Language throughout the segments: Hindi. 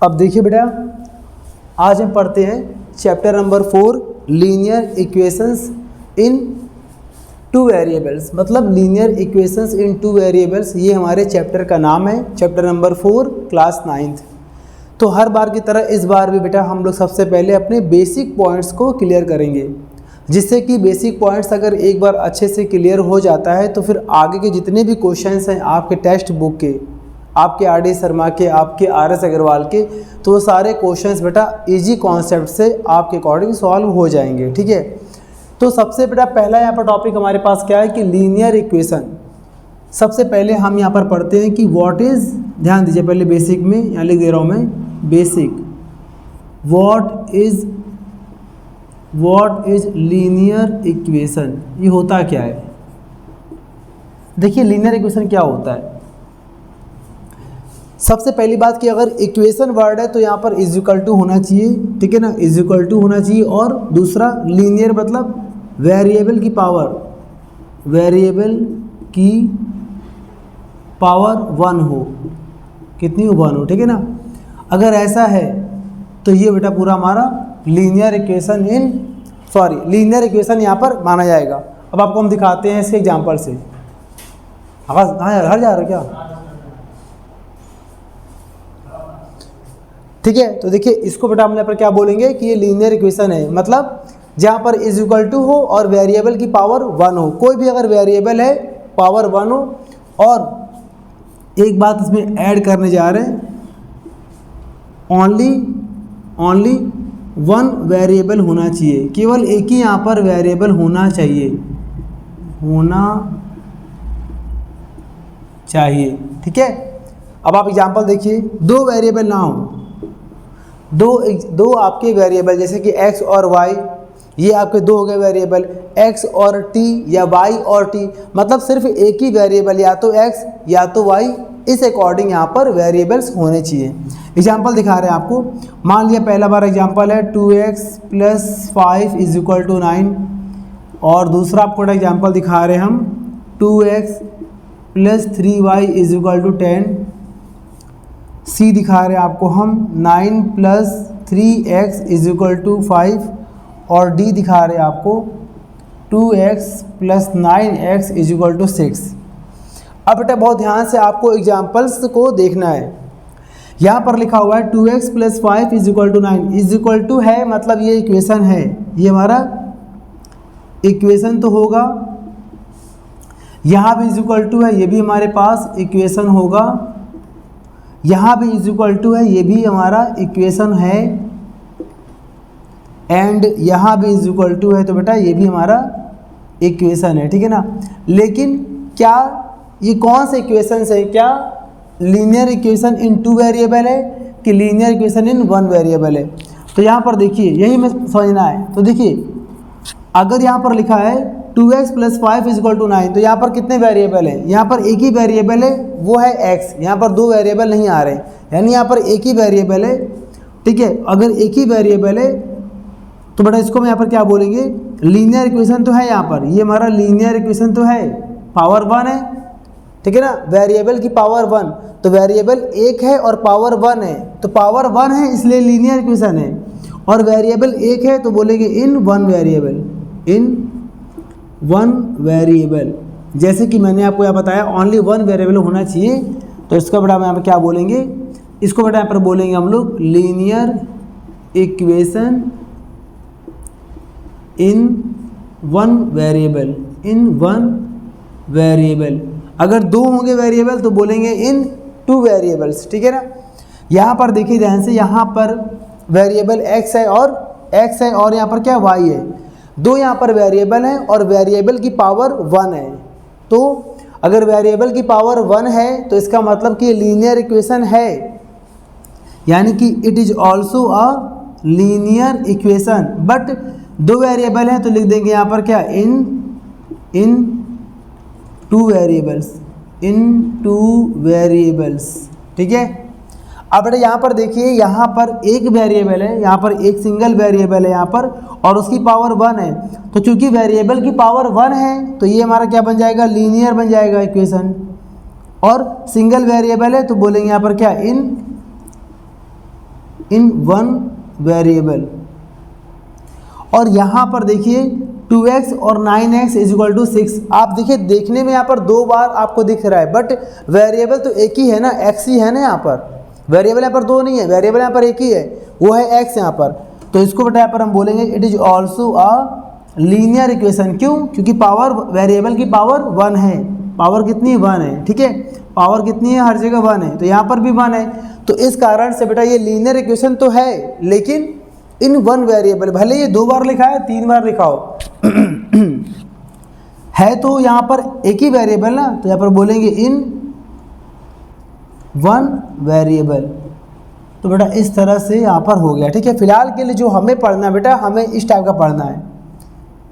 अब देखिए बेटा, आज हम पढ़ते हैं chapter number 4 linear equations in two variables. मतलब linear equations in two variables, ये हमारे चैप्टर का नाम है, चैप्टर नंबर 4 क्लास 9th। तो हर बार की तरह इस बार भी बेटा हम लोग सबसे पहले अपने बेसिक पॉइंट्स को क्लियर करेंगे, जिससे कि बेसिक पॉइंट्स अगर एक बार अच्छे से क्लियर हो जाता है तो फिर आगे के जितने भी क्वेश्चंस हैं आपके टेक्स्ट बुक के, आपके आर.डी. शर्मा के, आपके आर.एस. अग्रवाल के, तो वो सारे क्वेश्चंस बेटा इजी कॉन्सेप्ट से आपके अकॉर्डिंग सॉल्व हो जाएंगे। ठीक है, तो सबसे बेटा पहला यहाँ पर टॉपिक हमारे पास क्या है कि लीनियर इक्वेशन। सबसे पहले हम यहाँ पर पढ़ते हैं कि व्हाट इज़, ध्यान दीजिए पहले बेसिक में यहाँ लिख दे रहा हूँ मैं, basic what is linear equation, ये होता क्या है। देखिए लीनियर इक्वेशन क्या होता है। सबसे पहली बात कि अगर इक्वेशन वर्ड है तो यहाँ पर इज इक्वल टू होना चाहिए, ठीक है ना, इज इक्वल टू होना चाहिए। और दूसरा लीनियर मतलब वेरिएबल की पावर 1 हो, कितनी हो, 1 हो, ठीक है ना। अगर ऐसा है तो ये बेटा पूरा हमारा लीनियर इक्वेशन लीनियर इक्वेशन यहाँ पर माना जाएगा। अब आपको हम दिखाते हैं इसके एग्जांपल से। आवाज़ हर जा रहा है क्या? ठीक है, तो देखिए इसको बेटा हम यहाँ पर क्या बोलेंगे कि ये लीनियर इक्वेशन है, मतलब जहाँ पर इज इक्वल टू हो और वेरिएबल की पावर 1 हो। कोई भी अगर वेरिएबल है पावर 1 हो, और एक बात इसमें ऐड करने जा रहे हैं, ओनली 1 वेरिएबल होना चाहिए, केवल एक ही यहाँ पर वेरिएबल होना चाहिए, ठीक है। अब आप एग्जांपल देखिए, 2 वेरिएबल ना हो, दो आपके वेरिएबल जैसे कि x और y, ये आपके 2 हो गए वेरिएबल, x और t या y और t, मतलब सिर्फ एक ही वेरिएबल या तो x या तो y, इस अकॉर्डिंग यहाँ पर वेरिएबल्स होने चाहिए। एग्जांपल दिखा रहे हैं आपको, मान लिया पहला बार एग्जांपल है 2x + 5 = 9, और दूसरा आपको एग्जांपल दिखा रहे हैं हम 2x + 3y = 10। सी दिखा रहे हैं आपको हम 9 + 3x = 5, और डी दिखा रहे हैं आपको 2x + 9x = 6। अब बेटा बहुत ध्यान से आपको एग्जाम्पल्स को देखना है। यहाँ पर लिखा हुआ है 2x + 5 = 9, इज इक्वल टू है, मतलब ये इक्वेशन है, ये हमारा इक्वेशन तो होगा। यहाँ भी इज इक्वल टू है, ये भी हमारे पास इक्वेशन होगा। यहाँ भी इज इक्वल टू है, ये भी हमारा इक्वेशन है। एंड यहाँ भी इज इक्वल टू है, तो बेटा ये भी हमारा इक्वेशन है, ठीक है ना। लेकिन क्या ये कौन से इक्वेशंस है, क्या लीनियर इक्वेशन इन 2 वेरिएबल है कि लीनियर इक्वेशन इन 1 वेरिएबल है? तो यहाँ पर देखिए यही में समझना है। तो देखिए अगर यहाँ पर लिखा है 2x + 5 = 9, तो यहाँ पर कितने वेरिएबल है? यहाँ पर एक ही वेरिएबल है, वो है x। यहाँ पर 2 वेरिएबल नहीं आ रहे, यानी यहाँ पर एक ही वेरिएबल है, ठीक है। अगर एक ही वेरिएबल है तो बेटा इसको हम यहाँ पर क्या बोलेंगे, लीनियर इक्वेशन तो है। यहाँ पर ये हमारा लीनियर इक्वेशन तो है, पावर 1 है, ठीक है ना, वेरिएबल की पावर 1, तो वेरिएबल एक है और पावर 1 है, तो पावर 1 है इसलिए लीनियर इक्वेशन है। और वेरिएबल एक है तो बोलेंगे इन 1 वेरिएबल, जैसे कि मैंने आपको यहाँ बताया ओनली 1 वेरिएबल होना चाहिए। तो इसका बेटा हम यहाँ पर क्या बोलेंगे, इसको बेटा यहाँ पर बोलेंगे हम लोग लीनियर इक्वेशन इन 1 वेरिएबल। अगर 2 होंगे वेरिएबल तो बोलेंगे इन 2 वेरिएबल्स, ठीक है ना। यहाँ पर देखिए ध्यान से, यहाँ पर वेरिएबल x है और यहाँ पर क्या y है, 2 यहाँ पर वेरिएबल हैं और वेरिएबल की पावर 1 है। तो अगर वेरिएबल की पावर 1 है तो इसका मतलब कि ये लीनियर इक्वेशन है, यानी कि it is also a linear equation. But 2 variable हैं तो लिख देंगे यहाँ पर क्या, इन 2 वेरिएबल्स, ठीक है। अब बेटा यहाँ पर देखिए, यहाँ पर एक वेरिएबल है, यहाँ पर एक सिंगल वेरिएबल है यहाँ पर, और उसकी पावर 1 है। तो चूंकि वेरिएबल की पावर 1 है तो ये हमारा क्या बन जाएगा, लीनियर बन जाएगा इक्वेशन। और सिंगल वेरिएबल है तो बोलेंगे यहाँ पर क्या, इन इन वन वेरिएबल। और यहाँ पर देखिए 2x और 9x इज इक्वल टू 6। आप देखिए देखने में यहाँ पर 2 बार आपको दिख रहा है, बट वेरिएबल तो एक ही है ना, x ही है ना। यहाँ पर वेरिएबल यहाँ पर 2 नहीं है, वेरिएबल यहाँ पर एक ही है, वो है x यहाँ पर। तो इसको बेटा यहाँ पर हम बोलेंगे it is also a linear equation. क्यों? क्योंकि पावर, वेरिएबल की पावर 1 है, पावर कितनी 1 है, ठीक है, पावर कितनी है, हर जगह 1 है, तो यहाँ पर भी 1 है। तो इस कारण से बेटा ये लीनियर इक्वेशन तो है, लेकिन इन वन वेरिएबल, भले ये 2 बार लिखा है 3 बार लिखा हो है तो यहाँ पर एक ही वेरिएबल ना, तो यहाँ पर बोलेंगे इन वन वेरिएबल। तो बेटा इस तरह से यहाँ पर हो गया, ठीक है। फिलहाल के लिए जो हमें पढ़ना है बेटा, हमें इस टाइप का पढ़ना है,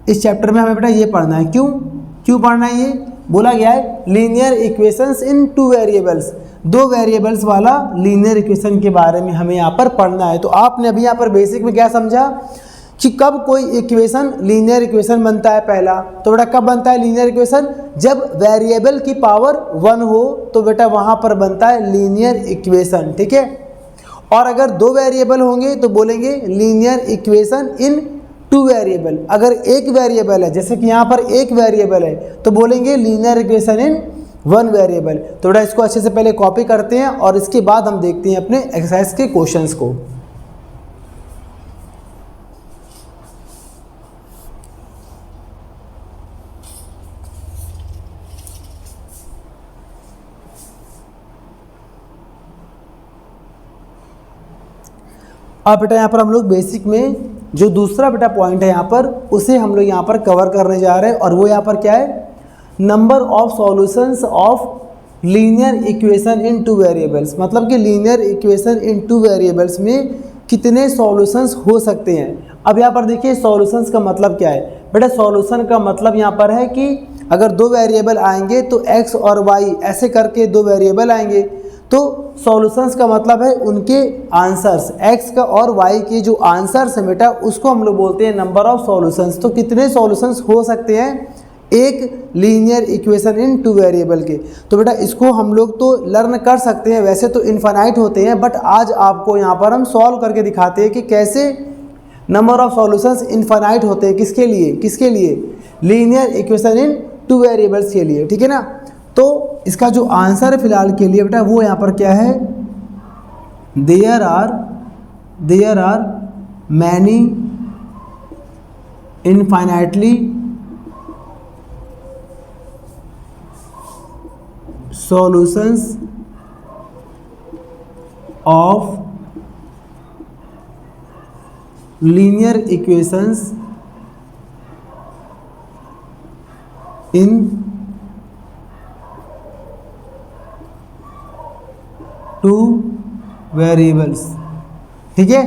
इस चैप्टर में हमें बेटा ये पढ़ना है। क्यों पढ़ना है? ये बोला गया है linear equations in 2 variables, 2 variables वाला लीनियर इक्वेशन के बारे में हमें यहाँ पर पढ़ना है। तो आपने अभी यहाँ पर बेसिक में क्या समझा कि कब कोई इक्वेशन लीनियर इक्वेशन बनता है। पहला तो बेटा कब बनता है लीनियर इक्वेशन? जब वेरिएबल की पावर 1 हो तो बेटा वहाँ पर बनता है लीनियर इक्वेशन, ठीक है। और अगर 2 वेरिएबल होंगे तो बोलेंगे लीनियर इक्वेशन इन 2 वेरिएबल। अगर एक वेरिएबल है, जैसे कि यहाँ पर एक वेरिएबल है, तो बोलेंगे लीनियर इक्वेशन इन 1 वेरिएबल। तो बेटा इसको अच्छे से पहले कॉपी करते हैं और इसके बाद हम देखते हैं अपने एक्सरसाइज के क्वेश्चंस को। अब बेटा यहाँ पर हम लोग बेसिक में जो दूसरा बेटा पॉइंट है यहाँ पर, उसे हम लोग यहाँ पर कवर करने जा रहे हैं। और वो यहाँ पर क्या है? Number of solutions of linear equation in 2 variables. मतलब कि लीनियर इक्वेशन इन 2 वेरिएबल्स में कितने सॉल्यूशंस हो सकते हैं। अब यहाँ पर देखिए सॉल्यूशंस का मतलब क्या है बेटा? सॉल्यूशन का मतलब यहाँ पर है कि अगर 2 वेरिएबल आएंगे तो x और y ऐसे करके 2 वेरिएबल आएंगे, तो सॉल्यूशंस का मतलब है उनके आंसर्स, x का और y के जो आंसर्स है बेटा, उसको हम लोग बोलते हैं नंबर ऑफ सॉल्यूशंस। तो कितने सॉल्यूशंस हो सकते हैं एक लीनियर इक्वेशन इन 2 वेरिएबल के? तो बेटा इसको हम लोग तो लर्न कर सकते हैं, वैसे तो इनफाइनाइट होते हैं, बट आज आपको यहाँ पर हम सॉल्व करके दिखाते हैं कि कैसे नंबर ऑफ सॉल्यूशंस इनफाइनाइट होते हैं। किसके लिए? किसके लिए? लीनियर इक्वेशन इन 2 वेरिएबल्स के लिए, ठीक है ना। तो इसका जो आंसर है फिलहाल के लिए बेटा, वो यहाँ पर क्या है? There are many infinitely solutions of linear equations in 2 variables. ठीक है,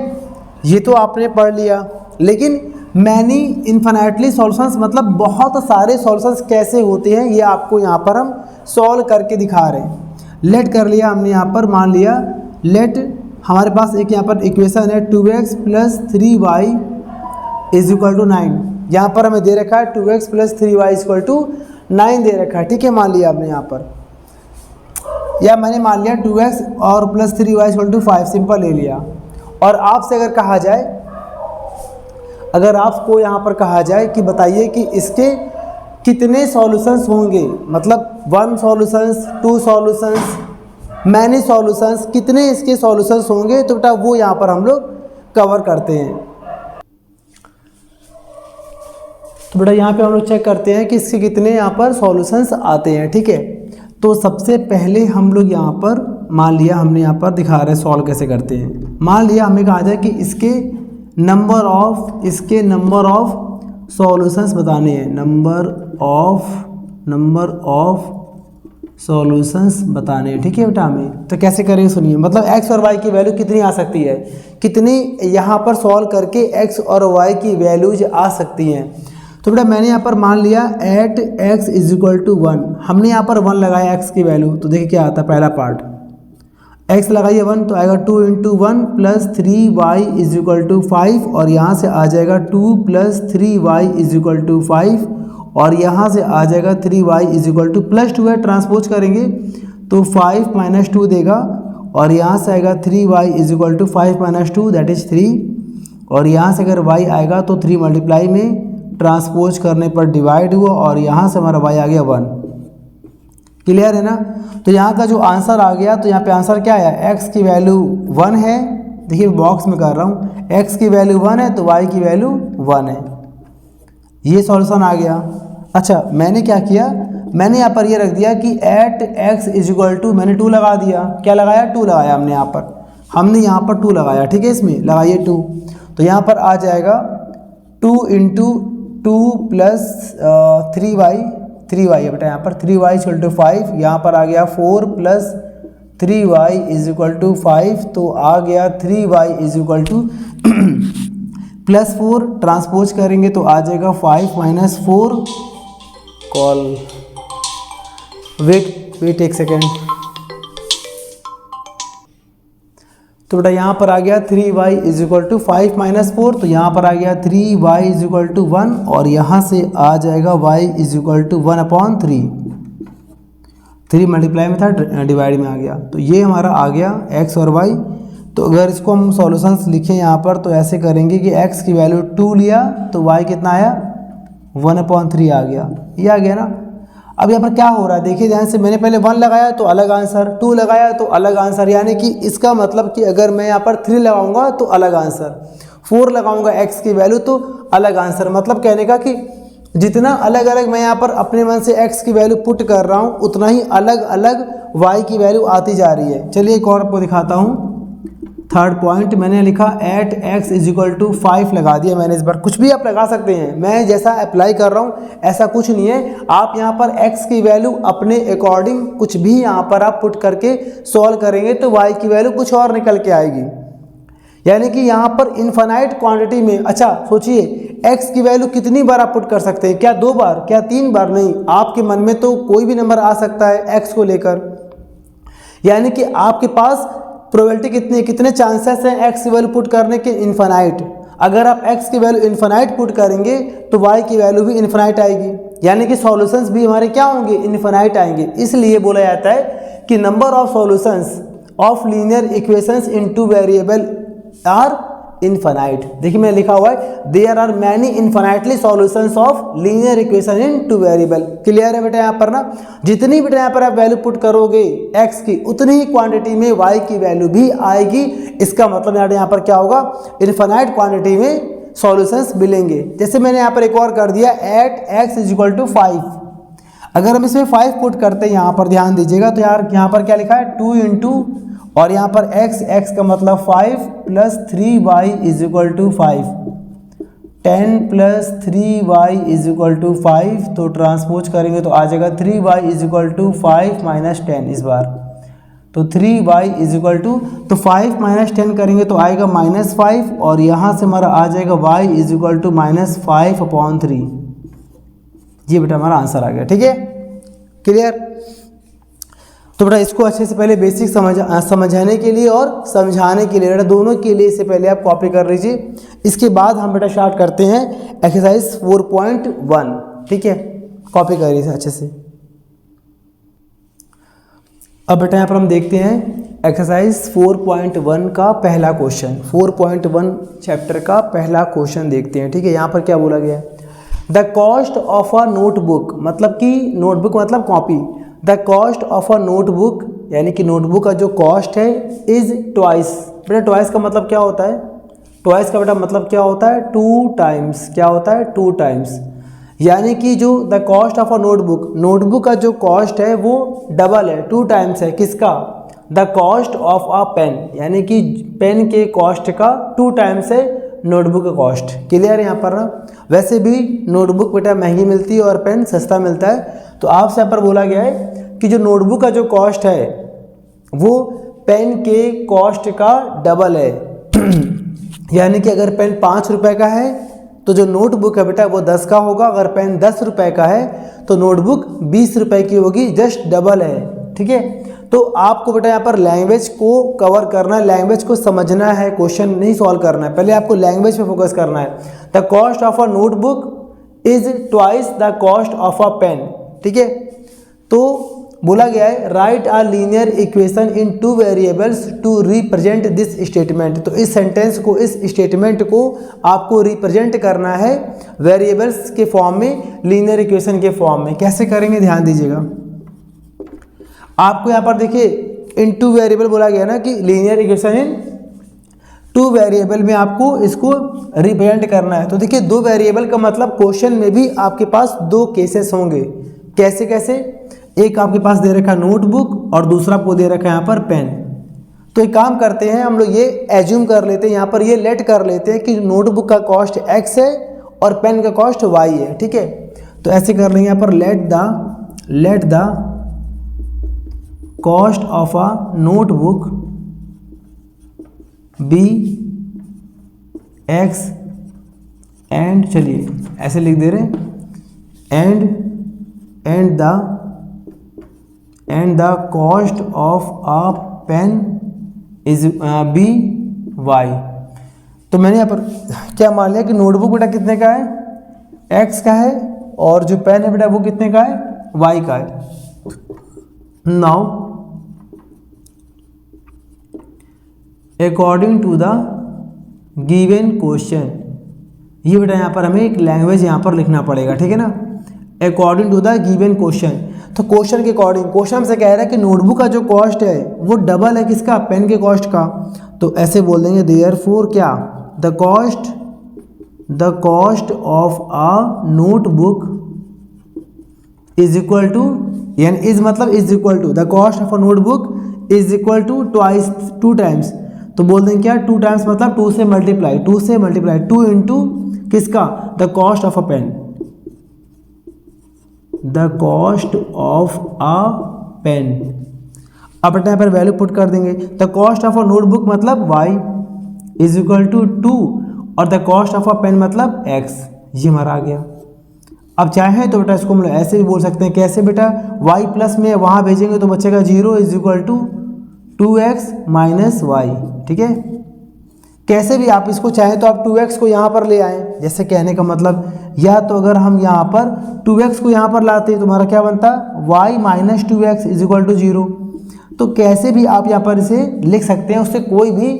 ये तो आपने पढ़ लिया। लेकिन मैनी इन्फिनिटली सॉल्यूशंस मतलब बहुत सारे सॉल्यूशंस कैसे होते हैं, ये आपको यहाँ पर हम सॉल्व करके दिखा रहे हैं। लेट कर लिया हमने यहाँ पर, मान लिया लेट हमारे पास एक यहाँ पर इक्वेशन है 2x + 3y = 9। यहाँ पर हमें दे रखा है 2x + 3y = 9 दे रखा है। ठीक है, मान लिया आपने यहाँ पर, या मैंने मान लिया 2x और + 3y = 5, सिंपल ले लिया। और आपसे अगर कहा जाए, अगर आपको यहाँ पर कहा जाए कि बताइए कि इसके कितने सॉल्यूशंस होंगे, मतलब 1 सॉल्यूशंस, 2 सॉल्यूशंस, मैनी सॉल्यूशंस, कितने इसके सॉल्यूशंस होंगे, तो बेटा वो यहाँ पर हम लोग कवर करते हैं। तो बेटा यहाँ पे हम लोग चेक करते हैं कि इसके कितने यहाँ पर सॉल्यूशंस आते हैं। ठीक है, तो सबसे पहले हम लोग यहाँ पर मान लिया, हमने यहाँ पर दिखा रहे हैं सॉल्व कैसे करते हैं। मान लिया हमें कहा जाए कि इसके नंबर ऑफ सॉल्यूशंस बताने हैं, नंबर ऑफ सॉल्यूशंस बताने हैं। ठीक है बेटा, हमें तो कैसे करेंगे सुनिए। मतलब x और y की वैल्यू कितनी आ सकती है, कितनी यहाँ पर सॉल्व करके x और y की वैल्यूज आ सकती हैं। तो बेटा मैंने यहाँ पर मान लिया एट x = 1, हमने यहाँ पर 1 लगाया x की वैल्यू, तो देखिए क्या आता है। पहला पार्ट x लगाइए 1 तो आएगा 2 × 1 + 3y = 5, और यहाँ से आ जाएगा 2 + 3y = 5, और यहाँ से आ जाएगा 3y = +2 है, ट्रांसपोज करेंगे तो 5 - 2 देगा, और यहाँ से आएगा 3y is equal to 5 minus 2 that is 3, और यहाँ से अगर y आएगा तो 3 मल्टीप्लाई में ट्रांसपोज करने पर डिवाइड हुआ और यहाँ से हमारा y आ गया 1। क्लियर है ना। तो यहाँ का जो आंसर आ गया, तो यहाँ पे आंसर क्या आया, x की वैल्यू 1 है। देखिए बॉक्स में कर रहा हूँ, x की वैल्यू 1 है तो y की वैल्यू 1 है। ये सॉल्यूशन आ गया। अच्छा मैंने क्या किया, मैंने यहाँ पर ये रख दिया कि at x is equal to, मैंने 2 लगा दिया। क्या लगाया, 2 लगाया हमने यहाँ पर 2 लगाया। ठीक है, इसमें लगाइए 2, तो यहाँ पर आ जाएगा 2 इंटू 2 प्लस 3y है बेटा, यहाँ पर 3y इज इक्वल टू 5, यहाँ पर आ गया 4 plus 3y is equal to 5, तो आ गया 3y is equal two plus 4 transpose करेंगे तो आ जाएगा 5 माइनस 4 कॉल, वेट एक सेकेंड। तो बेटा यहाँ पर आ गया 3y is equal to 5 minus 4, तो यहाँ पर आ गया 3y इज इक्वल टू 1, और यहाँ से आ जाएगा y is equal to 1/3। 3 multiply में था, डिवाइड में आ गया, तो ये हमारा आ गया x और y। तो अगर इसको हम सॉल्यूशंस लिखें यहाँ पर, तो ऐसे करेंगे कि x की वैल्यू 2 लिया तो y कितना आया, 1/3 आ गया। ये आ गया ना। अब यहाँ पर क्या हो रहा है, देखिए ध्यान से, मैंने पहले 1 लगाया तो अलग आंसर, 2 लगाया तो अलग आंसर, यानी कि इसका मतलब कि अगर मैं यहाँ पर 3 लगाऊंगा तो अलग आंसर, 4 लगाऊंगा x की वैल्यू तो अलग आंसर। मतलब कहने का कि जितना अलग अलग मैं यहाँ पर अपने मन से x की वैल्यू पुट कर रहा हूँ, उतना ही अलग अलग y की वैल्यू आती जा रही है। चलिए एक और आपको दिखाता हूँ। थर्ड पॉइंट मैंने लिखा at x is equal to 5 लगा दिया मैंने। इस बार कुछ भी आप लगा सकते हैं, मैं जैसा अप्लाई कर रहा हूँ ऐसा कुछ नहीं है। आप यहाँ पर x की वैल्यू अपने अकॉर्डिंग कुछ भी यहाँ पर आप पुट करके सॉल्व करेंगे तो y की वैल्यू कुछ और निकल के आएगी। यानी कि यहाँ पर इनफाइनाइट क्वांटिटी में, अच्छा सोचिए x की वैल्यू कितनी बार आप पुट कर सकते हैं, क्या 2 बार, क्या 3 बार, नहीं, आपके मन में तो कोई भी नंबर आ सकता है x को लेकर। यानी कि आपके पास प्रोबेबिलिटी कितने चांसेस हैं x की वैल्यू पुट करने के, इनफाइनाइट। अगर आप x की वैल्यू इनफाइनाइट पुट करेंगे तो y की वैल्यू भी इनफाइनाइट आएगी, यानी कि सॉल्यूशंस भी हमारे क्या होंगे, इनफाइनाइट आएंगे। इसलिए बोला जाता है कि number of solutions of linear equations in 2 variable are infinite. देखिए मैं लिखा हुआ है there are many infinitely solutions of linear equation in 2 variable. Clear है बेटा यहाँ पर ना। जितनी बेटा यहाँ पर आप वैल्यू पुट करोगे x की, उतनी ही क्वांटिटी में y की वैल्यू भी आएगी। इसका मतलब यहाँ पर क्या होगा, इनफाइनाइट क्वांटिटी में सॉल्यूशंस मिलेंगे। जैसे मैंने यहाँ पर एक और कर दिया at x is equal to 5। अगर हम इसमें 5 पुट करते हैं, यहाँ पर ध्यान दीजिएगा, तो यार यहाँ पर क्या लिखा है 2 इंटू, और यहाँ पर x का मतलब 5 plus 3y is equal to 5, 10 plus 3y is equal to 5, तो ट्रांसपोज करेंगे तो आ जाएगा 3y is equal to 5 minus 10 इस बार, तो 3y इज इक्वल टू, तो 5 माइनस 10 करेंगे तो आएगा -5, और यहाँ से हमारा आ जाएगा y इज इक्वल टू -5/3। ये बेटा हमारा आंसर आ गया। ठीक है, क्लियर। तो बेटा इसको अच्छे से पहले बेसिक समझाने के लिए और समझाने के लिए बेटा दोनों के लिए इससे पहले आप कॉपी कर लीजिए। इसके बाद हम बेटा स्टार्ट करते हैं एक्सरसाइज 4.1। ठीक है, कॉपी करिए इसे अच्छे से। अब बेटा यहाँ पर हम देखते हैं एक्सरसाइज 4.1 का पहला क्वेश्चन। 4.1 चैप्टर का पहला क्वेश्चन देखते हैं। ठीक है, यहाँ पर क्या बोला गया है, the cost of a notebook, मतलब कि नोटबुक मतलब copy, the cost of a notebook, यानी कि नोटबुक का जो कॉस्ट है इज ट्वाइस। बेटा ट्वाइस का मतलब क्या होता है, ट्वाइस का बेटा मतलब क्या होता है 2 टाइम्स। क्या होता है 2 टाइम्स, यानी कि जो the cost of a notebook, notebook का जो कॉस्ट है वो डबल है, 2 टाइम्स है। किसका, the cost of a pen, यानी कि पेन के कॉस्ट का 2 टाइम्स है नोटबुक का कॉस्ट। क्लियर है यहाँ पर ना। वैसे भी नोटबुक बेटा महंगी मिलती है और पेन सस्ता मिलता है, तो आपसे यहाँ पर बोला गया है कि जो नोटबुक का जो कॉस्ट है वो पेन के कॉस्ट का डबल है। यानी कि अगर पेन 5 रुपये का है तो जो नोटबुक है बेटा वो 10 का होगा। अगर पेन 10 रुपये का है तो नोटबुक 20 रुपये की होगी, जस्ट डबल है। ठीक है, तो आपको बेटा यहाँ पर लैंग्वेज को कवर करना है, लैंग्वेज को समझना है, क्वेश्चन नहीं सॉल्व करना है। पहले आपको लैंग्वेज पे फोकस करना है। The cost of a notebook is twice the cost of a pen. ठीक है, तो बोला गया है write a linear equation in two variables to represent this statement. तो इस सेंटेंस को, इस स्टेटमेंट को आपको रिप्रेजेंट करना है वेरिएबल्स के फॉर्म में, लीनियर इक्वेशन के फॉर्म में। कैसे करेंगे ध्यान दीजिएगा। आपको यहाँ पर देखिए इन टू वेरिएबल बोला गया ना कि linear equation in two variable में आपको इसको रिप्रेजेंट करना है। तो देखिए दो वेरिएबल का मतलब क्वेश्चन में भी आपके पास दो केसेस होंगे। कैसे कैसे? एक आपके पास दे रखा नोटबुक और दूसरा आपको दे रखा है यहाँ पर पेन। तो एक काम करते हैं हम लोग, ये एज्यूम कर लेते हैं, यहाँ पर ये लेट कर लेते हैं कि नोटबुक का कॉस्ट x है और पेन का कॉस्ट y है। ठीक है, तो ऐसे कर लेंगे यहाँ पर let the cost of a notebook be x and, चलिए ऐसे लिख दे रहे हैं, and the cost of a pen is be y. तो मैंने यहाँ पर क्या मान लिया कि नोटबुक बेटा कितने का है, x का है, और जो पेन है बेटा वो कितने का है, y का है। Now according to the given question, ये बेटा यहाँ पर हमें एक लैंग्वेज यहाँ पर लिखना पड़ेगा। ठीक है ना, according to the given question. तो क्वेश्चन के अकॉर्डिंग, क्वेश्चन हमसे कह रहा है कि नोटबुक का जो कॉस्ट है वो डबल है किसका, पेन के कॉस्ट का। तो ऐसे बोल देंगे देयरफॉर क्या, the cost of a notebook is equal to, यानी इज मतलब is equal to, the cost of a notebook is equal to twice, two times. तो बोल देंगे क्या, टू टाइम्स मतलब टू से मल्टीप्लाई, टू इंटू किसका, the cost of a pen, the cost of a pen. अब बेटा यहाँ पर वैल्यू पुट कर देंगे, the cost of a notebook मतलब y इज इक्वल टू 2 और the cost of a pen मतलब x, ये हमारा आ गया। अब चाहे तो बेटा इसको हम ऐसे भी बोल सकते हैं, कैसे बेटा, y प्लस में वहाँ भेजेंगे तो बचेगा 0 is equal to 2x minus y। ठीक है, कैसे भी आप इसको चाहें तो आप 2x को यहाँ पर ले आएँ, जैसे कहने का मतलब, या तो अगर हम यहाँ पर 2x को यहाँ पर लाते हैं तो हमारा क्या बनता, y minus 2x is equal to 0। तो कैसे भी आप यहाँ पर इसे लिख सकते हैं, उससे कोई भी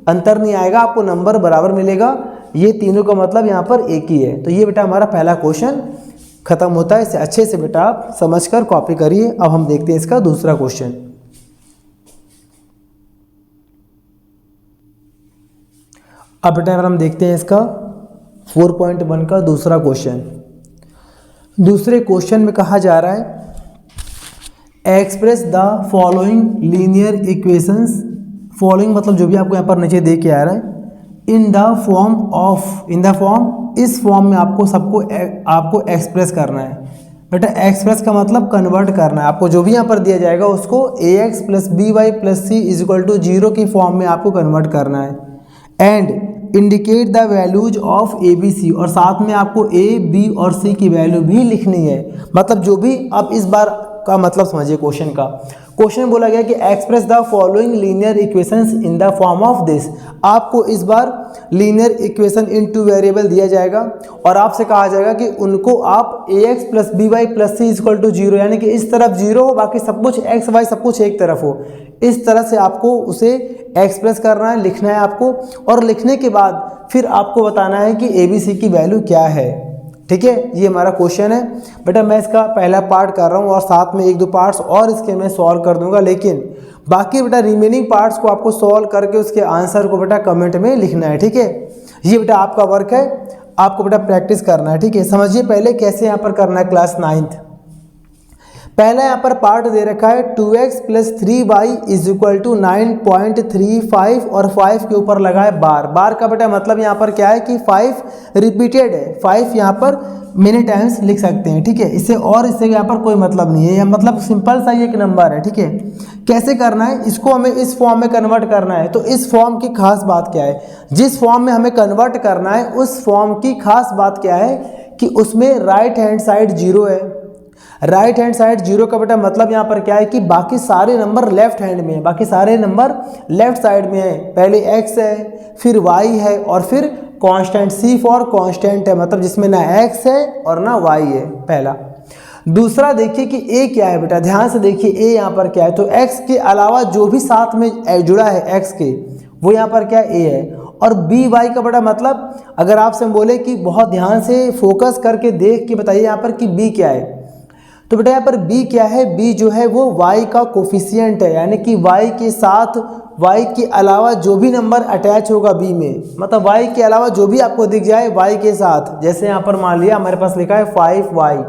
अंतर नहीं आएगा, आपको नंबर बराबर मिलेगा। ये तीनों का मतलब यहाँ पर एक ही है। तो ये बेटा हमारा पहला क्वेश्चन खत्म होता है। इसे अच्छे से बेटा आप समझकर कॉपी करिए। अब हम देखते हैं इसका दूसरा क्वेश्चन। अब बेटा हम देखते हैं इसका 4.1 का दूसरा क्वेश्चन। दूसरे क्वेश्चन में कहा जा रहा है express the following linear equations, following मतलब जो भी आपको यहाँ पर नीचे दे के आ रहा है, इन द फॉर्म, इस फॉर्म में आपको सबको आपको एक्सप्रेस करना है। बेटा एक्सप्रेस का मतलब कन्वर्ट करना है, आपको जो भी यहाँ पर दिया जाएगा उसको ax plus b y plus c is equal to 0 की फॉर्म में आपको कन्वर्ट करना है। And indicate the values of a b c, और साथ में आपको ए बी और सी की वैल्यू भी लिखनी है। मतलब जो भी आप इस बार का मतलब समझिए क्वेश्चन का। क्वेश्चन बोला गया कि express the following linear equations in the form of this. आपको इस बार linear equation in two variable दिया जाएगा और आपसे कहा जाएगा कि उनको आप ax plus b y plus c equal to 0, यानी कि इस तरफ 0 हो, बाकी सब कुछ x y सब कुछ एक तरफ हो, इस तरह से आपको उसे एक्सप्रेस करना है, लिखना है आपको। और लिखने के बाद फिर आपको बताना है कि ए बी सी की वैल्यू क्या है। ठीक है, ये हमारा क्वेश्चन है। बेटा मैं इसका पहला पार्ट कर रहा हूँ और साथ में एक दो पार्ट्स और इसके मैं सॉल्व कर दूंगा, लेकिन बाकी बेटा रिमेनिंग पार्ट्स को आपको सॉल्व करके उसके आंसर को बेटा कमेंट में लिखना है। ठीक है, ये बेटा आपका वर्क है, आपको बेटा प्रैक्टिस करना है। ठीक है, समझिए पहले कैसे यहाँ पर करना है। क्लास 9th पहला यहाँ पर पार्ट दे रखा है 2x plus 3y is equal to 9.35 और 5 के ऊपर लगा है बार। बार का बेटा मतलब यहाँ पर क्या है कि 5 रिपीटेड है, 5 यहाँ पर मेनी टाइम्स लिख सकते हैं। ठीक है, इससे यहाँ पर कोई मतलब नहीं है, मतलब सिंपल सा एक नंबर है। ठीक है, कैसे करना है इसको, हमें इस फॉर्म में कन्वर्ट करना है। तो इस फॉर्म की खास बात क्या है, जिस फॉर्म में हमें कन्वर्ट करना है उस फॉर्म की खास बात क्या है कि उसमें राइट हैंड साइड 0 है। राइट हैंड साइड 0 का बेटा मतलब यहाँ पर क्या है कि बाकी सारे नंबर लेफ्ट हैंड में है, बाकी सारे नंबर लेफ्ट साइड में है। पहले x है, फिर y है और फिर कांस्टेंट, C फॉर कांस्टेंट है, मतलब जिसमें ना x है और ना y है पहला। दूसरा देखिए कि ए क्या है बेटा, ध्यान से देखिए ए यहाँ पर क्या है, तो x के अलावा जो भी साथ में जुड़ा है x के, वो यहाँ पर क्या है, ए है। और बी वाई का बड़ा मतलब, अगर आपसे बोले कि बहुत ध्यान से फोकस करके देख के बताइए यहाँ पर कि बी क्या है, तो बेटा यहाँ पर बी क्या है, बी जो है वो y का कोफिशिएंट है, यानी कि y के साथ y के अलावा जो भी नंबर अटैच होगा b में, मतलब y के अलावा जो भी आपको दिख जाए y के साथ, जैसे यहाँ पर मान लिया हमारे पास लिखा है 5y,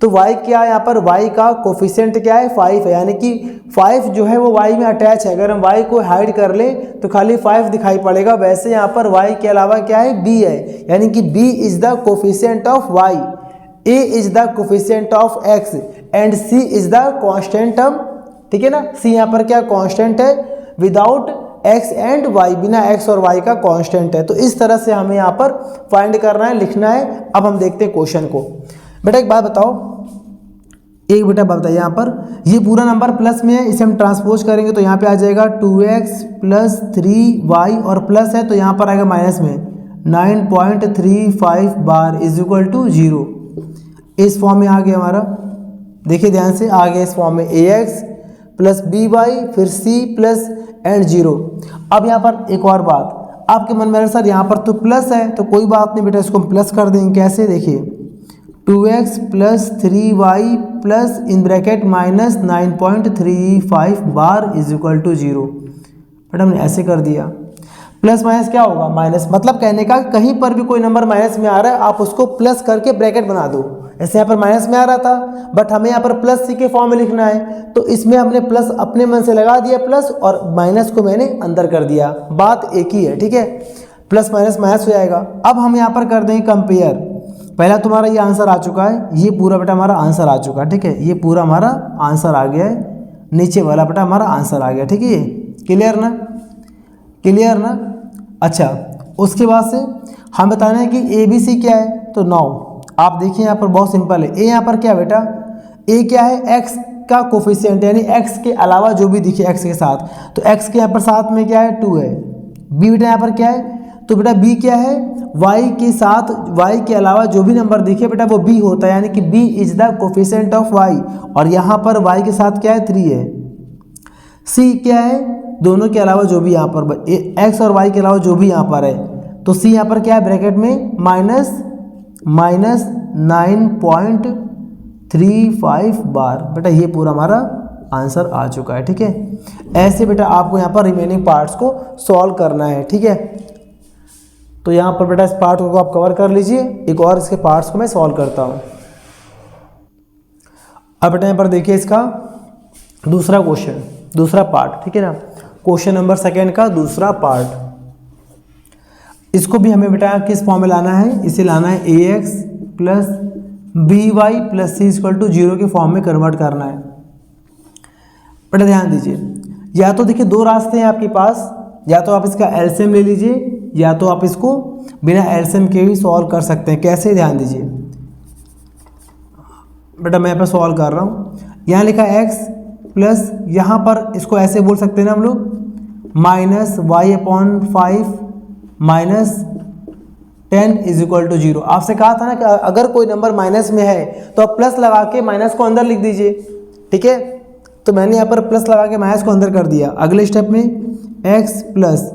तो y क्या है यहाँ पर, y का कोफिशिएंट क्या है, 5 है, यानी कि 5 जो है वो y में अटैच है। अगर हम y को हाइड कर ले तो खाली 5 दिखाई पड़ेगा, वैसे यहाँ पर y के अलावा क्या है, b है, यानी कि b is the coefficient of y, a is the coefficient of x and c is the constant term, ठीक है ना। c यहाँ पर क्या कांस्टेंट है, विदाउट x एंड y, बिना x और y का कांस्टेंट है। तो इस तरह से हमें यहाँ पर फाइंड करना है, लिखना है। अब हम देखते हैं क्वेश्चन को। बेटा एक बात बताओ, एक बेटा बताइए यहाँ पर, ये पूरा नंबर प्लस में है, इसे हम ट्रांसपोज करेंगे तो यहाँ पे आ जाएगा 2x प्लस 3y और प्लस है तो यहाँ पर आएगा माइनस में 9.35 बार इज इक्वल टू 0। इस फॉर्म में आ गया हमारा, देखिए ध्यान से, आ गया इस फॉर्म में ax प्लस by फिर c प्लस एंड 0। अब यहाँ पर एक और बात आपके मन में, सर यहाँ पर तो प्लस है, तो कोई बात नहीं बेटा, इसको हम प्लस कर देंगे। कैसे, देखिए 2x plus 3y plus in bracket minus 9.35 बार इज इक्वल टू 0। बेटा हमने ऐसे कर दिया, प्लस माइनस क्या होगा, माइनस, मतलब कहने का कहीं पर भी कोई नंबर माइनस में आ रहा है आप उसको प्लस करके ब्रैकेट बना दो। ऐसे यहाँ पर माइनस में आ रहा था, बट हमें यहाँ पर प्लस सी के फॉर्म में लिखना है, तो इसमें हमने प्लस अपने मन से लगा दिया प्लस, और माइनस को मैंने अंदर कर दिया, बात एक ही है, ठीक है। प्लस माइनस माइनस हो जाएगा। अब हम यहाँ पर कर देंगे कंपेयर। पहला तुम्हारा ये आंसर आ चुका है, ये पूरा बेटा हमारा आंसर आ चुका है, ठीक है, ये पूरा हमारा आंसर आ गया है, नीचे वाला बेटा हमारा आंसर आ गया, ठीक है। ये क्लियर ना, क्लियर ना। अच्छा, उसके बाद से हम बताना है कि ए बी सी क्या है, तो 9। आप देखिए यहाँ पर बहुत सिंपल है, ए यहाँ पर क्या बेटा, ए क्या है, एक्स का कोफिशिएंट, यानी एक्स के अलावा जो भी दिखे एक्स के साथ, तो एक्स के यहाँ पर साथ में क्या है, 2 है। बी बेटा यहाँ पर क्या है, तो बेटा बी क्या है, y के साथ, y के अलावा जो भी नंबर दिखे बेटा वो b होता है, यानी कि b is the coefficient of y, और यहाँ पर y के साथ क्या है, 3 है। c क्या है, दोनों के अलावा जो भी यहाँ पर x और y के अलावा जो भी यहाँ पर है, तो c यहाँ पर क्या है, ब्रैकेट में माइनस 9.35 बार। बेटा ये पूरा हमारा आंसर आ चुका है, ठीक है। ऐसे बेटा आपको यहाँ पर रिमेनिंग पार्ट्स को सॉल्व करना है, ठीक है। तो यहाँ पर बेटा इस पार्ट को आप कवर कर लीजिए, एक और इसके पार्ट्स को मैं सॉल्व करता हूँ। अब बेटा यहाँ पर देखिए इसका दूसरा क्वेश्चन, दूसरा पार्ट, ठीक है ना, क्वेश्चन नंबर 2 का दूसरा पार्ट। इसको भी हमें बेटा किस फॉर्म में लाना है, इसे लाना है ax plus by plus c equal to 0 के फॉर्म में कन्वर्ट करना है। बेटा ध्यान दीजिए, या तो देखिए 2 रास्ते हैं आपके पास, या तो आप इसका एलसीएम ले लीजिए, या तो आप इसको बिना एलसीएम के भी सॉल्व कर सकते हैं। कैसे, ध्यान दीजिए बेटा, मैं यहाँ पर सॉल्व कर रहा हूँ। यहाँ लिखा x प्लस, यहाँ पर इसको ऐसे बोल सकते हैं ना हम लोग, minus y/5 minus 10 is equal to 0। आपसे कहा था ना कि अगर कोई नंबर माइनस में है तो आप प्लस लगा के माइनस को अंदर लिख दीजिए, ठीक है। तो मैंने यहाँ पर प्लस लगा के माइनस को अंदर कर दिया। अगले स्टेप में x प्लस,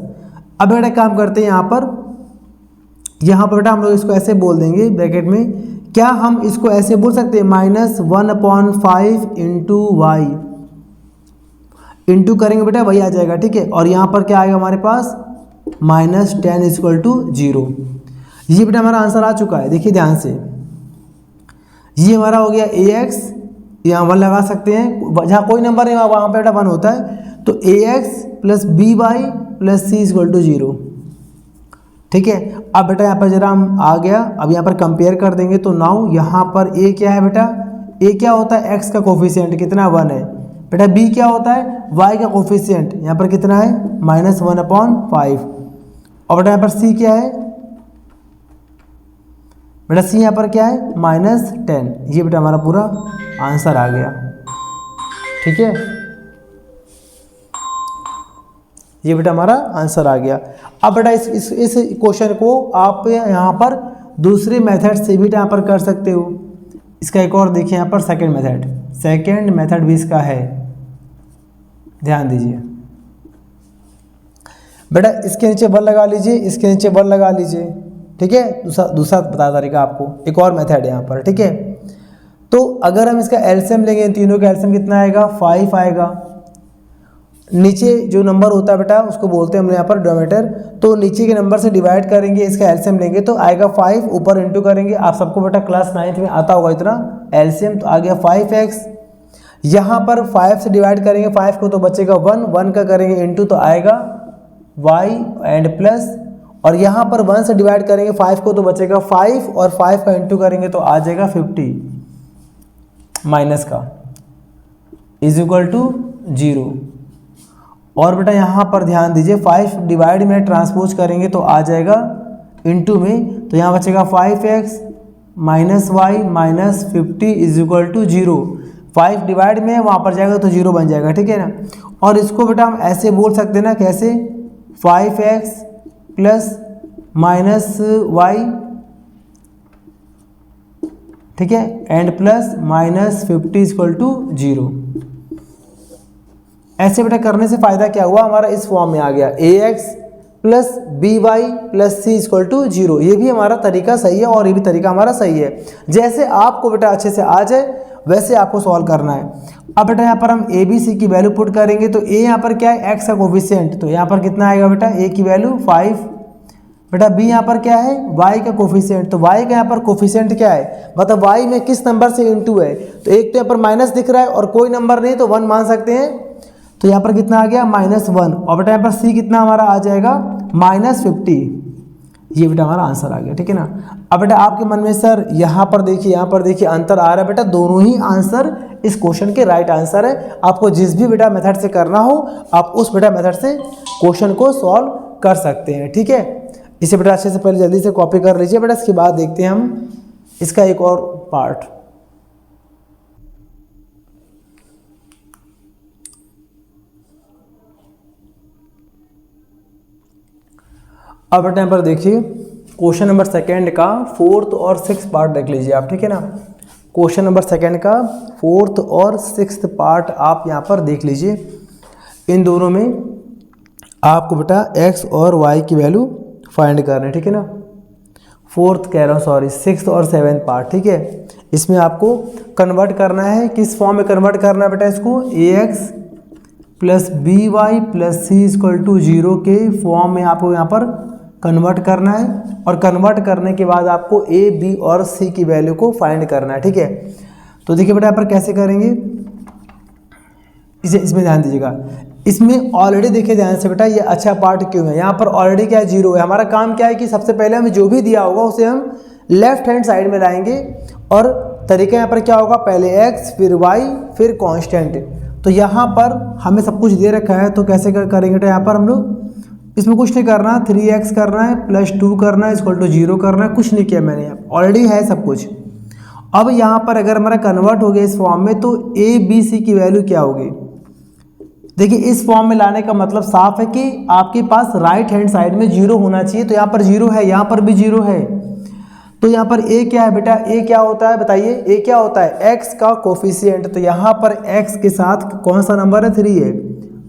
अब बेटा काम करते हैं, यहाँ पर बेटा हम लोग इसको ऐसे बोल देंगे ब्रैकेट में, क्या हम इसको ऐसे बोल सकते हैं, -1/5 इंटू वाई, इंटू करेंगे बेटा वही आ जाएगा, ठीक है। और यहाँ पर क्या आएगा हमारे पास, -10 इज इक्वल टू 0। ये बेटा हमारा आंसर आ चुका है, देखिए ध्यान से, ये हमारा हो गया ax, यहाँ 1 लगा सकते हैं, जहाँ कोई नंबर नहीं वहाँ पे बेटा 1 होता है, तो ax plus by plus c equal to 0, ठीक है। अब बेटा यहाँ पर जरा हम आ गया, अब यहाँ पर कंपेयर कर देंगे, तो नाउ यहाँ पर a क्या है बेटा, a क्या होता है, x का कोफिशिएंट कितना, 1 है। बेटा b क्या होता है, y का कोफिशिएंट यहाँ पर कितना है, -1/5। और बेटा यहाँ पर c क्या है, बेटा c यहाँ पर क्या है, -10। ये बेटा हमारा पूरा आंसर आ गया, ठीक है। ये बेटा हमारा आंसर आ गया। अब बेटा इस क्वेश्चन को आप यहाँ पर दूसरे मेथड से भी यहाँ पर कर सकते हो। इसका एक और देखिए यहाँ पर सेकेंड मेथड भी इसका है, ध्यान दीजिए बेटा। इसके नीचे 1 लगा लीजिए, इसके नीचे 1 लगा लीजिए, ठीक है। दूसरा बता तरीका आपको, एक और मेथड है यहाँ पर, ठीक है। तो अगर हम इसका एलसीएम लेंगे, तीनों का एलसीएम कितना आएगा, 5 आएगा। नीचे जो नंबर होता है बेटा उसको बोलते हैं हम यहाँ पर डिनोमिनेटर, तो नीचे के नंबर से डिवाइड करेंगे, इसका एलसीएम लेंगे तो आएगा 5, ऊपर इंटू करेंगे। आप सबको बेटा क्लास 9th में आता होगा इतना एलसीएम, तो आ गया 5x। यहाँ पर 5 से डिवाइड करेंगे 5 को तो बचेगा 1 का करेंगे इंटू तो आएगा y एंड प्लस, और यहाँ पर 1 से डिवाइड करेंगे 5 को तो बचेगा 5 और 5 का इंटू करेंगे तो आ जाएगा 50 माइनस का इज इक्वल टू 0। और बेटा यहाँ पर ध्यान दीजिए 5 डिवाइड में ट्रांसपोज करेंगे तो आ जाएगा इंटू में, तो यहाँ बचेगा 5x minus y minus 50 is equal to 0। 5 divide में वहाँ पर जाएगा तो 0 बन जाएगा, ठीक है ना। और इसको बेटा हम ऐसे बोल सकते हैं ना, कैसे, 5x प्लस माइनस वाई, ठीक है, and plus minus 50 equal to 0। ऐसे बेटा करने से फायदा क्या हुआ, हमारा इस फॉर्म में आ गया ax plus b y plus c equal to 0। ये भी हमारा तरीका सही है और ये भी तरीका हमारा सही है। जैसे आपको बेटा अच्छे से आ जाए वैसे आपको सॉल्व करना है। अब बेटा यहाँ पर हम ए बी सी की वैल्यू पुट करेंगे, तो ए यहाँ पर क्या है, x का कोफिशिएंट, तो यहाँ पर कितना आएगा बेटा, a की वैल्यू 5। बेटा b यहाँ पर क्या है, y का कोफिशिएंट, तो y का यहाँ पर कोफिशिएंट क्या है, मतलब y में किस नंबर से इंटू है, तो एक तो यहाँ पर माइनस दिख रहा है और कोई नंबर नहीं तो 1 मान सकते हैं, तो यहाँ पर कितना आ गया -1। और बेटा यहाँ पर c कितना हमारा आ जाएगा -50। ये बेटा हमारा आंसर आ गया, ठीक है ना। अब बेटा आपके मन में सर यहाँ पर देखिए अंतर आ रहा है, बेटा दोनों ही आंसर इस क्वेश्चन के राइट आंसर है। आपको जिस भी बेटा मेथड से करना हो आप उस बेटा मेथड से क्वेश्चन को सॉल्व कर सकते हैं, ठीक है। इसे बेटा अच्छे से पहले जल्दी से कॉपी कर लीजिए बेटा, इसके बाद देखते हैं हम इसका एक और पार्ट। अब बेटा यहाँ पर देखिए क्वेश्चन नंबर 2 का 4th और 6th पार्ट देख लीजिए आप, ठीक है ना। क्वेश्चन नंबर 2 का 4th और 6th पार्ट आप यहाँ पर देख लीजिए। इन दोनों में आपको बेटा x और y की वैल्यू फाइंड करना है, ठीक है ना। 4th कह रहा हूँ, सॉरी 6th और 7th पार्ट, ठीक है। इसमें आपको कन्वर्ट करना है, किस फॉर्म में कन्वर्ट करना है बेटा इसको, ax plus b y plus c equal to 0 के फॉर्म में आपको यहाँ पर कन्वर्ट करना है। और कन्वर्ट करने के बाद आपको a, b और c की वैल्यू को फाइंड करना है, ठीक है। तो देखिए बेटा यहाँ पर कैसे करेंगे, इसमें ध्यान दीजिएगा। इसमें ऑलरेडी देखिए ध्यान से बेटा, ये अच्छा पार्ट क्यों है, यहाँ पर ऑलरेडी क्या है, 0 है। हमारा काम क्या है कि सबसे पहले हमें जो भी दिया होगा उसे हम लेफ्ट हैंड साइड में लाएंगे, और तरीका यहाँ पर क्या होगा, पहले x फिर y फिर कांस्टेंट। तो यहाँ पर हमें सब कुछ दे रखा है, तो कैसे करेंगे बेटा, यहाँ पर हम लोग इसमें कुछ नहीं करना, 3x करना है प्लस 2 करना है इक्वल टू 0 करना है, कुछ नहीं किया मैंने, ऑलरेडी है सब कुछ। अब यहाँ पर अगर हमारा कन्वर्ट हो गया इस फॉर्म में, तो a b c की वैल्यू क्या होगी। देखिए इस फॉर्म में लाने का मतलब साफ है कि आपके पास राइट हैंड साइड में 0 होना चाहिए, तो यहाँ पर 0 है, यहाँ पर भी 0 है। तो यहाँ पर a क्या है बेटा, a क्या होता है बताइए, a क्या होता है, x का कोफिशिएंट। तो यहाँ पर x के साथ कौन सा नंबर है, 3 है,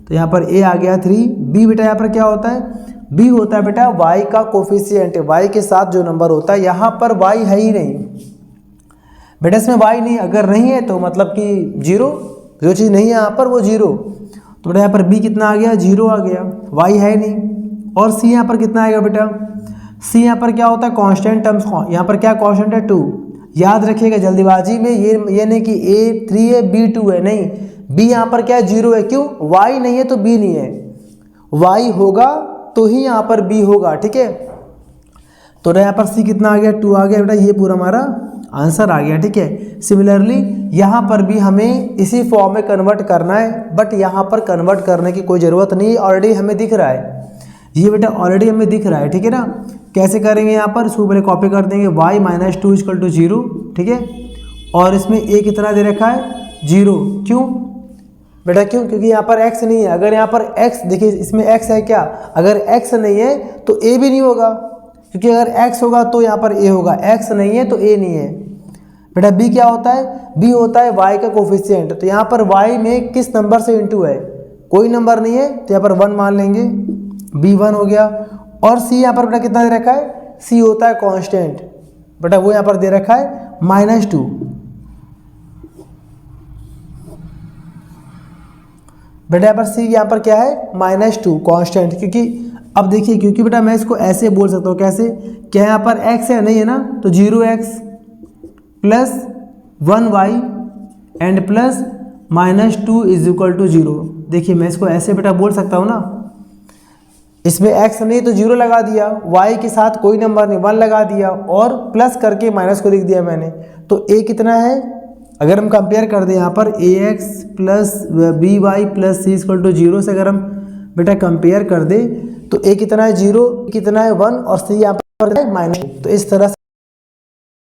तो यहाँ पर a आ गया 3। b बेटा यहाँ पर क्या होता है, b होता है बेटा y का कोफिशिएंट, y के साथ जो नंबर होता है। यहाँ पर y है ही नहीं बेटा, इसमें y नहीं, अगर नहीं है तो मतलब कि 0, जो चीज़ नहीं है यहाँ पर वो 0। तो बेटा यहाँ पर b कितना आ गया, 0 आ गया, y है नहीं। और c यहाँ पर कितना आएगा बेटा, c यहाँ पर क्या होता है, कांस्टेंट टर्म्स, यहाँ पर क्या कांस्टेंट है, 2। याद रखिएगा जल्दीबाजी में ये नहीं कि a 3 है b 2 है, नहीं, b यहाँ पर क्या है, 0 है। क्यों, y नहीं है तो b नहीं है, y होगा तो ही यहाँ पर b होगा, ठीक है। तो यहाँ पर c कितना आ गया, 2 आ गया बेटा, ये पूरा हमारा आंसर आ गया, ठीक है। सिमिलरली यहाँ पर भी हमें इसी फॉर्म में कन्वर्ट करना है, बट यहाँ पर कन्वर्ट करने की कोई ज़रूरत नहीं है, ऑलरेडी हमें दिख रहा है, ये बेटा ऑलरेडी हमें दिख रहा है, ठीक है ना। कैसे करेंगे, यहाँ पर इसको पहले कॉपी कर देंगे, y माइनस 2 इक्वल टू 0, ठीक है। और इसमें a कितना दे रखा है, 0। क्यों बेटा, क्यों, क्योंकि यहाँ पर x नहीं है। अगर यहाँ पर x, देखिए इसमें x है क्या, अगर x नहीं है तो a भी नहीं होगा, क्योंकि अगर x होगा तो यहाँ पर a होगा, x नहीं है तो a नहीं है। बेटा बी क्या होता है, बी होता है y का कोफिशिएंट। तो यहाँ पर y में किस नंबर से इंटू है, कोई नंबर नहीं है, तो यहाँ पर 1 मान लेंगे, b 1 हो गया। और c यहाँ पर बेटा कितना दे रखा है, c होता है कांस्टेंट, बेटा वो यहाँ पर दे रखा है -2। बेटा यहाँ पर c यहाँ पर क्या है -2 कांस्टेंट, क्योंकि अब देखिए, क्योंकि बेटा मैं इसको ऐसे बोल सकता हूँ, कैसे, क्या यहाँ पर x है, नहीं है ना, तो 0x plus 1y and plus -2 is equal to 0। देखिए मैं इसको ऐसे बेटा बोल सकता हूँ ना, इसमें x नहीं तो 0 लगा दिया, y के साथ कोई नंबर नहीं 1 लगा दिया, और प्लस करके माइनस को लिख दिया मैंने। तो a कितना है, अगर हम कंपेयर कर दें यहाँ पर ax plus by plus c equal to 0 से अगर हम बेटा कंपेयर कर दे, तो a कितना है 0, कितना है 1, और c यहाँ पर है -2। तो इस तरह से